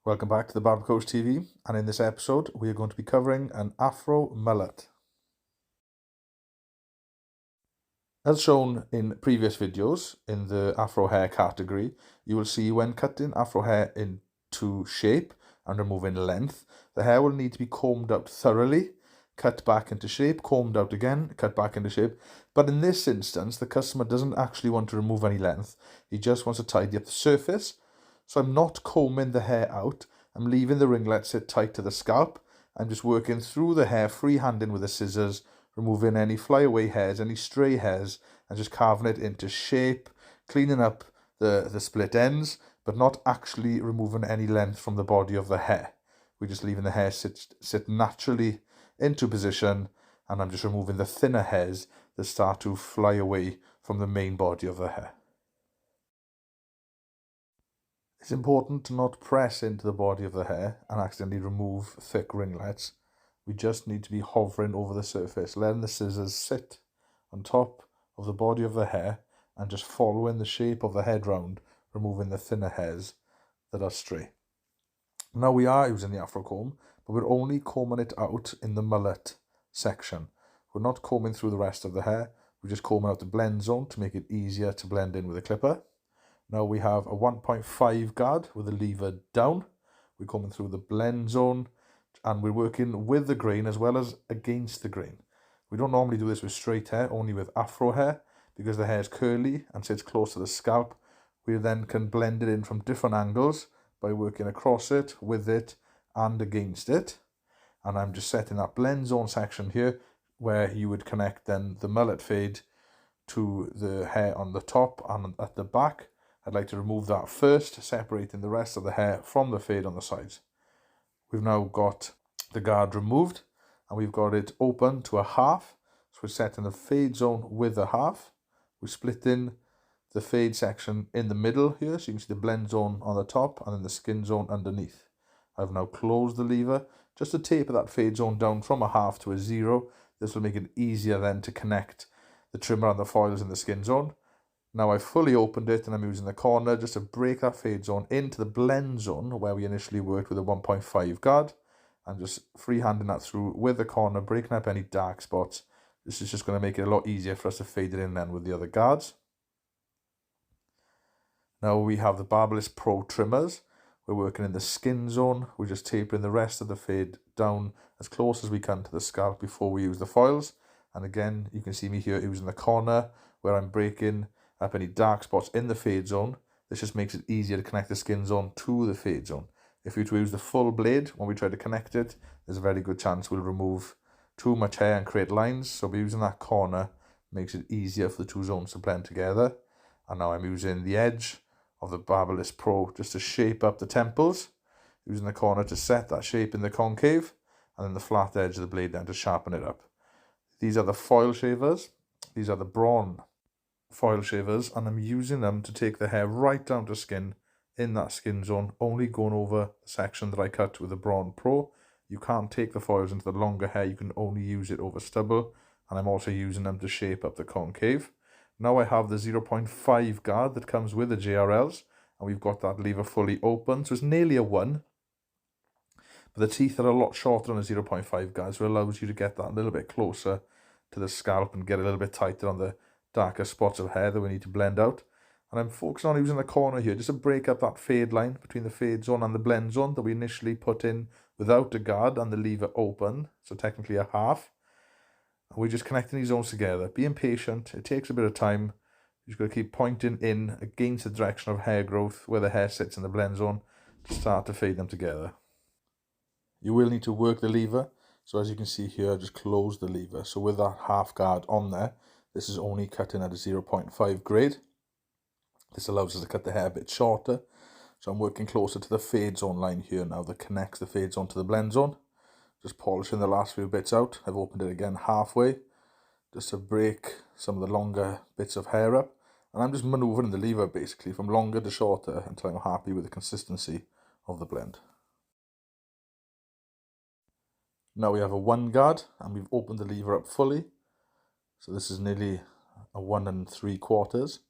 Welcome back to the Barber Coach TV, and in this episode we are going to be covering an Afro mullet. As shown in previous videos in the Afro hair category, you will see when cutting Afro hair into shape and removing length, the hair will need to be combed out thoroughly, cut back into shape, combed out again, cut back into shape. But in this instance, the customer doesn't actually want to remove any length, he just wants to tidy up the surface. So I'm not combing the hair out, I'm leaving the ringlet sit tight to the scalp. I'm just working through the hair, freehanding with the scissors, removing any flyaway hairs, any stray hairs, and just carving it into shape, cleaning up the split ends, but not actually removing any length from the body of the hair. We're just leaving the hair sit naturally into position, and I'm just removing the thinner hairs that start to fly away from the main body of the hair. It's important to not press into the body of the hair and accidentally remove thick ringlets. We just need to be hovering over the surface, letting the scissors sit on top of the body of the hair and just following the shape of the head round, removing the thinner hairs that are stray. Now we are using the Afro comb, but we're only combing it out in the mullet section. We're not combing through the rest of the hair, we're just combing out the blend zone to make it easier to blend in with a clipper. Now we have a 1.5 guard with the lever down. We're coming through the blend zone and we're working with the grain as well as against the grain. We don't normally do this with straight hair, only with Afro hair, because the hair is curly and sits close to the scalp. We then can blend it in from different angles by working across it, with it, and against it. And I'm just setting that blend zone section here where you would connect then the mullet fade to the hair on the top and at the back. I'd like to remove that first, separating the rest of the hair from the fade on the sides. We've now got the guard removed and we've got it open to a half. So we're setting the fade zone with a half. We're splitting the fade section in the middle here, so you can see the blend zone on the top and then the skin zone underneath. I've now closed the lever just to taper that fade zone down from a half to a 0. This will make it easier then to connect the trimmer and the foils in the skin zone. Now I've fully opened it and I'm using the corner just to break that fade zone into the blend zone where we initially worked with a 1.5 guard, and just freehanding that through with the corner, breaking up any dark spots. This is just going to make it a lot easier for us to fade it in then with the other guards. Now we have the Barbers Pro trimmers. We're working in the skin zone. We're just tapering the rest of the fade down as close as we can to the scalp before we use the foils. And again, you can see me here using the corner where I'm breaking up any dark spots in the fade zone. This just makes it easier to connect the skin zone to the fade zone. If we were to use the full blade when we try to connect it, there's a very good chance we'll remove too much hair and create lines. So by using that corner makes it easier for the two zones to blend together. And now I'm using the edge of the Barbers Pro just to shape up the temples, using the corner to set that shape in the concave, and then the flat edge of the blade then to sharpen it up. These are the foil shavers. These are the brawn foil shavers, and I'm using them to take the hair right down to skin in that skin zone, only going over the section that I cut with the Brawn Pro. You can't take the foils into the longer hair, you can only use it over stubble, and I'm also using them to shape up the concave. Now I have the 0.5 guard that comes with the JRLs, and we've got that lever fully open, so it's nearly a 1. But the teeth are a lot shorter on the 0.5 guard, so it allows you to get that a little bit closer to the scalp and get a little bit tighter on the darker spots of hair that we need to blend out. And I'm focusing on using the corner here just to break up that fade line between the fade zone and the blend zone that we initially put in without a guard and the lever open, so technically a half. And we're just connecting these zones together, being patient. It takes a bit of time. You've got to keep pointing in against the direction of hair growth where the hair sits in the blend zone to start to fade them together. You will need to work the lever, so as you can see here, I just close the lever. So with that half guard on there, this is only cutting at a 0.5 grade. This allows us to cut the hair a bit shorter. So I'm working closer to the fade zone line here now that connects the fade zone to the blend zone. Just polishing the last few bits out. I've opened it again halfway just to break some of the longer bits of hair up. And I'm just maneuvering the lever basically from longer to shorter until I'm happy with the consistency of the blend. Now we have a 1 guard and we've opened the lever up fully. So this is nearly a 1 3/4.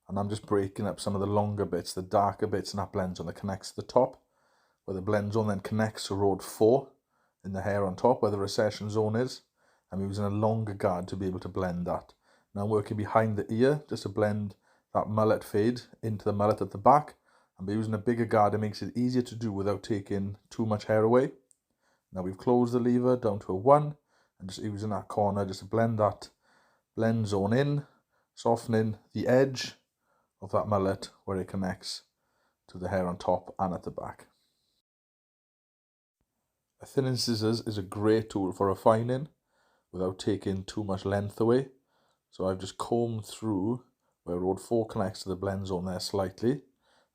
And I'm just breaking up some of the longer bits, the darker bits in that blend zone that connects to the top. where the blend zone then connects to road 4 in the hair on top where the recession zone is. I'm using a longer guard to be able to blend that. Now I'm working behind the ear just to blend that mullet fade into the mullet at the back. And by using a bigger guard, it makes it easier to do without taking too much hair away. Now we've closed the lever down to a 1 and just using that corner just to blend that blend zone in, softening the edge of that mullet where it connects to the hair on top and at the back. A thinning scissors is a great tool for refining without taking too much length away. So I've just combed through where road 4 connects to the blend zone there slightly,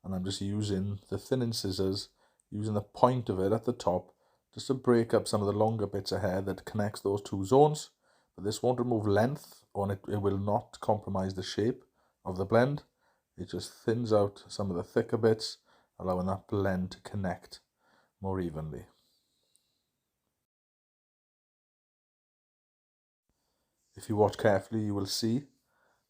and I'm just using the thinning scissors, using the point of it at the top just to break up some of the longer bits of hair that connects those two zones. But this won't remove length, or it will not compromise the shape of the blend. It just thins out some of the thicker bits, allowing that blend to connect more evenly. If you watch carefully, you will see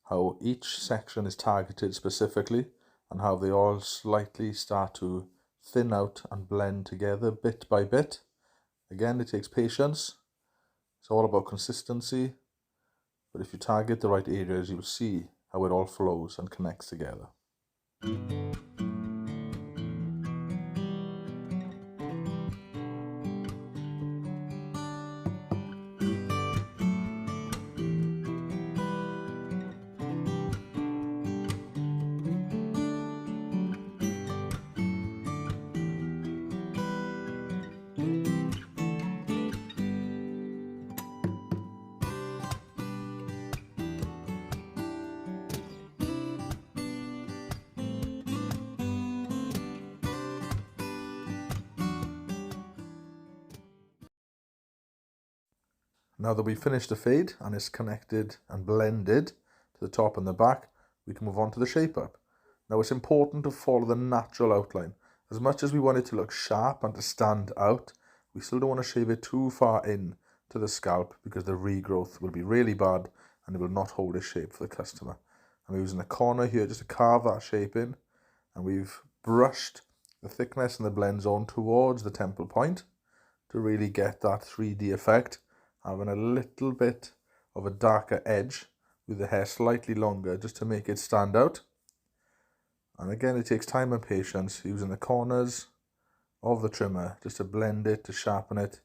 how each section is targeted specifically and how they all slightly start to thin out and blend together bit by bit. Again, it takes patience. It's all about consistency. But if you target the right areas, you'll see how it all flows and connects together. Now that we've finished the fade and it's connected and blended to the top and the back, we can move on to the shape up. Now it's important to follow the natural outline. As much as we want it to look sharp and to stand out, we still don't want to shave it too far in to the scalp because the regrowth will be really bad and it will not hold its shape for the customer. I'm using the corner here just to carve that shape in, and we've brushed the thickness and the blend zone towards the temple point to really get that 3D effect, having a little bit of a darker edge with the hair slightly longer just to make it stand out. And again, it takes time and patience using the corners of the trimmer just to blend it, to sharpen it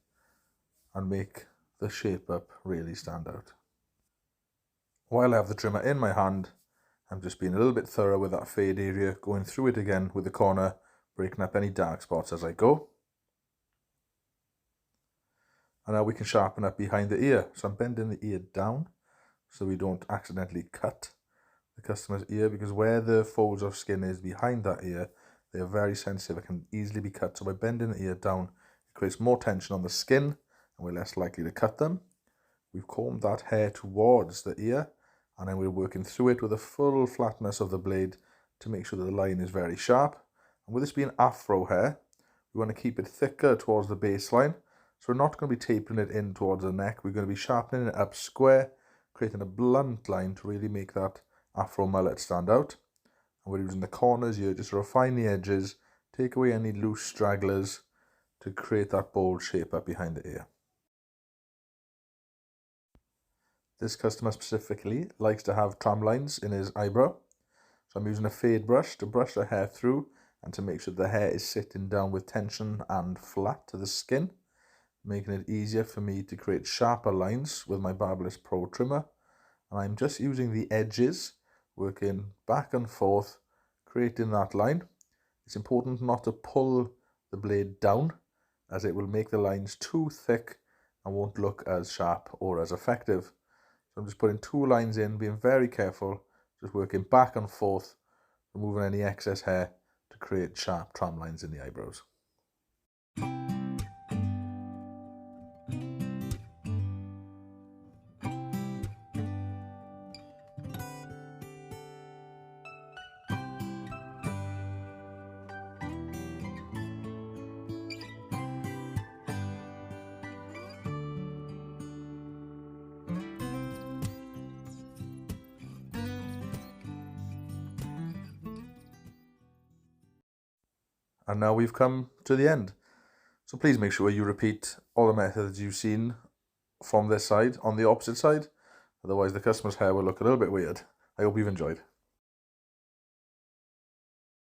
and make the shape up really stand out. While I have the trimmer in my hand, I'm just being a little bit thorough with that fade area, going through it again with the corner, breaking up any dark spots as I go. And now we can sharpen up behind the ear. So I'm bending the ear down so we don't accidentally cut the customer's ear, because where the folds of skin is behind that ear, they are very sensitive. It can easily be cut. So by bending the ear down, it creates more tension on the skin and we're less likely to cut them. We've combed that hair towards the ear and then we're working through it with the full flatness of the blade to make sure that the line is very sharp. And with this being Afro hair, we want to keep it thicker towards the baseline. So we're not going to be tapering it in towards the neck. We're going to be sharpening it up square, creating a blunt line to really make that Afro mullet stand out. And we're using the corners here just to refine the edges, take away any loose stragglers to create that bold shape up behind the ear. This customer specifically likes to have tram lines in his eyebrow. So I'm using a fade brush to brush the hair through and to make sure the hair is sitting down with tension and flat to the skin, making it easier for me to create sharper lines with my Barbers Pro trimmer. And I'm just using the edges, working back and forth, creating that line. It's important not to pull the blade down, as it will make the lines too thick and won't look as sharp or as effective. So I'm just putting 2 lines in, being very careful, just working back and forth, removing any excess hair to create sharp tram lines in the eyebrows. And now we've come to the end. So please make sure you repeat all the methods you've seen from this side on the opposite side. Otherwise the customer's hair will look a little bit weird. I hope you've enjoyed.